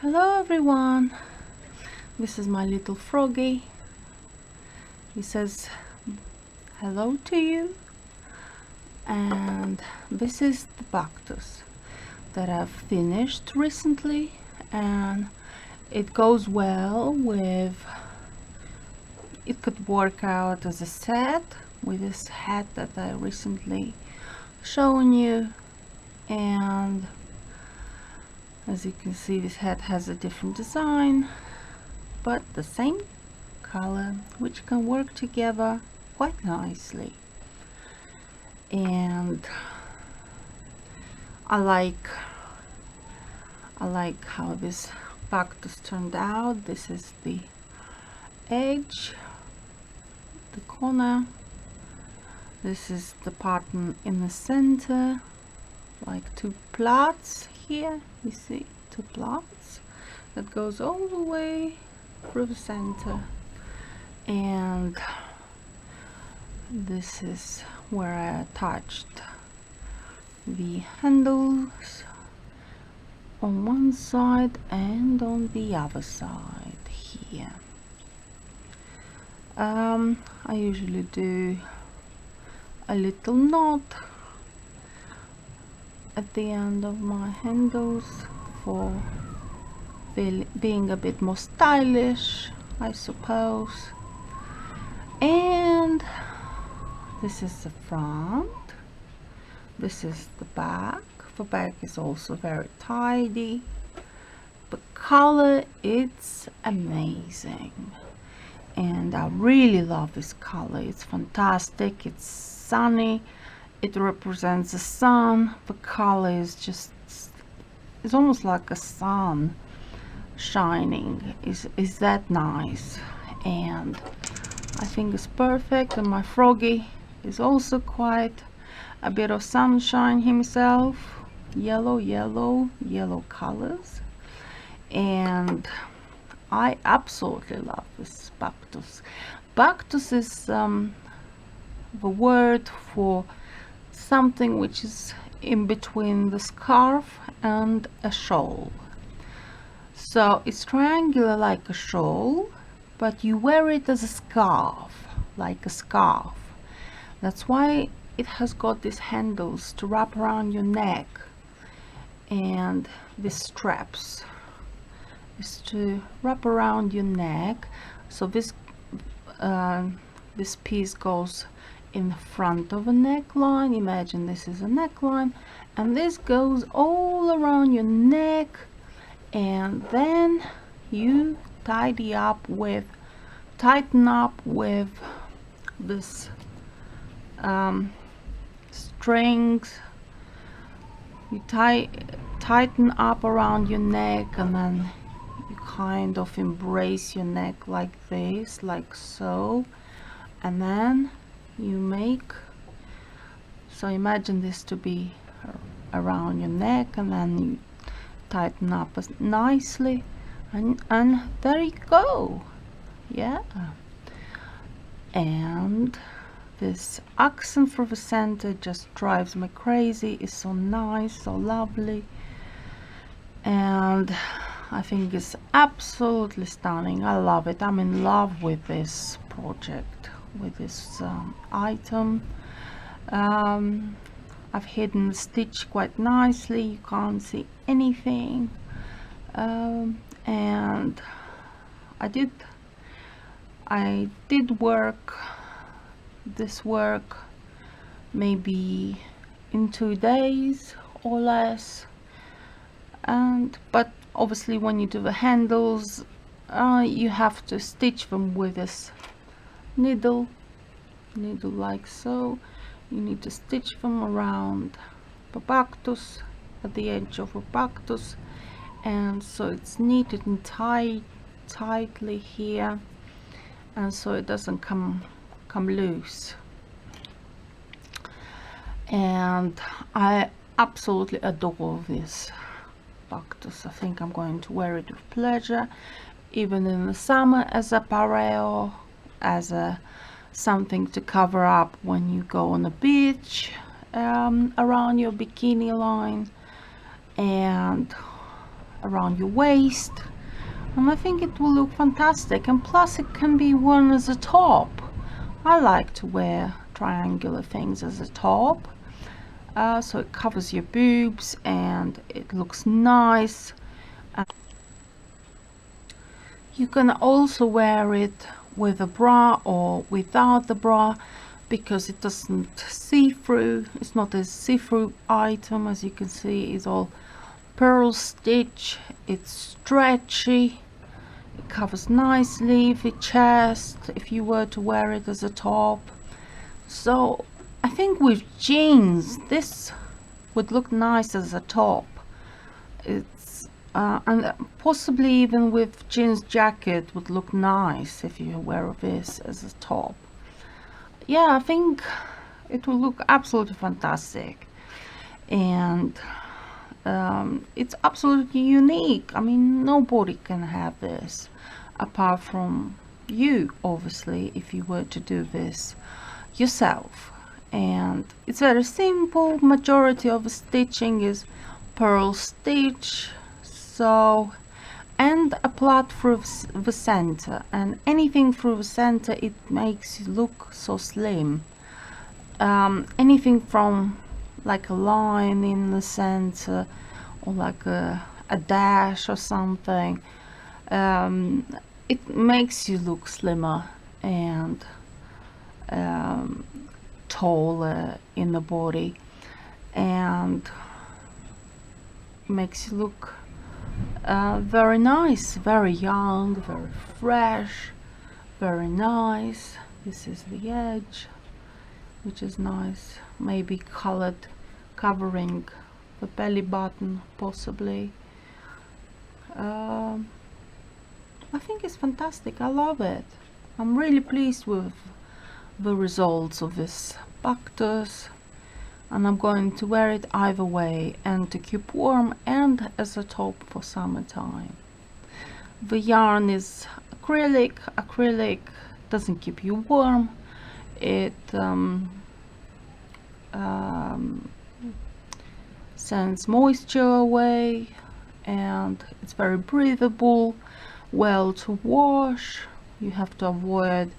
Hello everyone, this is my little froggy. He says hello to you, and this is the Baktus that I've finished recently, and it goes well with, it could work out as a set with this hat that I recently shown you. And as you can see, this hat has a different design but the same color, which can work together quite nicely. And I like how this Baktus turned out. This is the edge, the corner. This is the pattern in the center, like two plaits here. You see two plaits that goes all the way through the center, and this is where I attached the handles on one side and on the other side here. I usually do a little knot at the end of my handles for being a bit more stylish, I suppose. And this is the front, this is the back. The back is also very tidy. The color, it's amazing, and I really love this color. It's fantastic, it's sunny, it represents the sun. The color is just, it's almost like a sun shining. Is that nice? And I think it's perfect. And my froggy is also quite a bit of sunshine himself. Yellow colors, and I absolutely love this Baktus. Baktus is the word for something which is in between the scarf and a shawl. So it's triangular like a shawl, but you wear it as a scarf, like a scarf. That's why it has got these handles to wrap around your neck, and these straps is to wrap around your neck. So this piece goes in the front of a neckline. Imagine this is a neckline, and this goes all around your neck, and then you tighten up with this strings. You tighten up around your neck, and then you kind of embrace your neck like this, like so, and then you make, so imagine this to be around your neck, and then you tighten up nicely, and there you go. Yeah. And this accent for the center just drives me crazy. It's so nice, so lovely, and I think it's absolutely stunning. I love it. I'm in love with this project, with this item. I've hidden the stitch quite nicely, you can't see anything, and I did work this work maybe in 2 days or less, but obviously when you do the handles, you have to stitch them with this needle like so. You need to stitch them around the Baktus, at the edge of the Baktus, and so it's knitted and tightly here, and so it doesn't come loose. And I absolutely adore this Baktus. I think I'm going to wear it with pleasure, even in the summer, as a pareo, as a something to cover up when you go on the beach, around your bikini line. And around your waist, and I think it will look fantastic. And plus it can be worn as a top. I like to wear triangular things as a top, so it covers your boobs and it looks nice. You can also wear it with a bra or without the bra, because it doesn't see through. It's not a see-through item. As you can see, it's all pearl stitch. It's stretchy. It covers nicely the chest if you were to wear it as a top. So I think with jeans this would look nice as a top. It's and possibly even with jeans jacket would look nice if you wear this as a top. Yeah, I think it will look absolutely fantastic, and it's absolutely unique. I mean, nobody can have this apart from you, obviously, if you were to do this yourself. And it's very simple. Majority of the stitching is pearl stitch, so, and a plait through the center, and anything through the center, it makes you look so slim. Anything from like a line in the center, or like a dash or something, it makes you look slimmer and taller in the body, and makes you look very nice, very young, very fresh, very nice. This is the edge, which is nice, maybe colored, covering the belly button possibly. I think it's fantastic. I love it. I'm really pleased with the results of this Baktus, and I'm going to wear it either way, and to keep warm and as a top for summertime. The yarn is acrylic. Acrylic doesn't keep you warm. It sends moisture away, and it's very breathable, well to wash. You have to avoid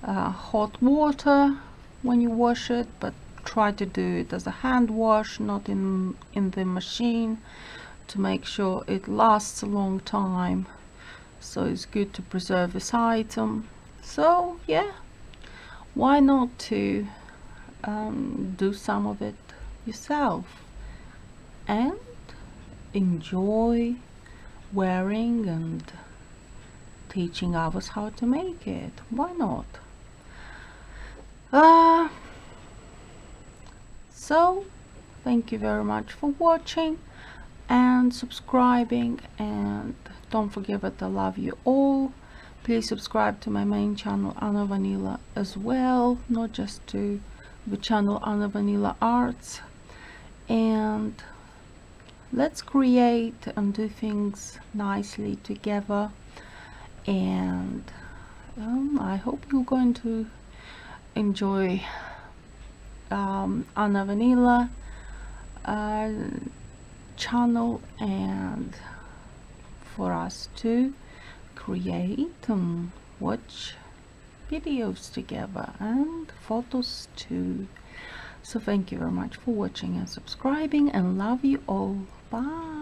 hot water when you wash it, but try to do it as a hand wash, not in the machine, to make sure it lasts a long time. So it's good to preserve this item. So yeah, why not to do some of it yourself and enjoy wearing and teaching others how to make it. Why not? So thank you very much for watching and subscribing, and don't forget that I love you all. Please subscribe to my main channel Anna Vanila as well, not just to the channel Anna Vanila Arts, and let's create and do things nicely together. And I hope you're going to enjoy Anna Vanila channel, and for us to create and watch videos together and photos too. So thank you very much for watching and subscribing, and love you all. Bye.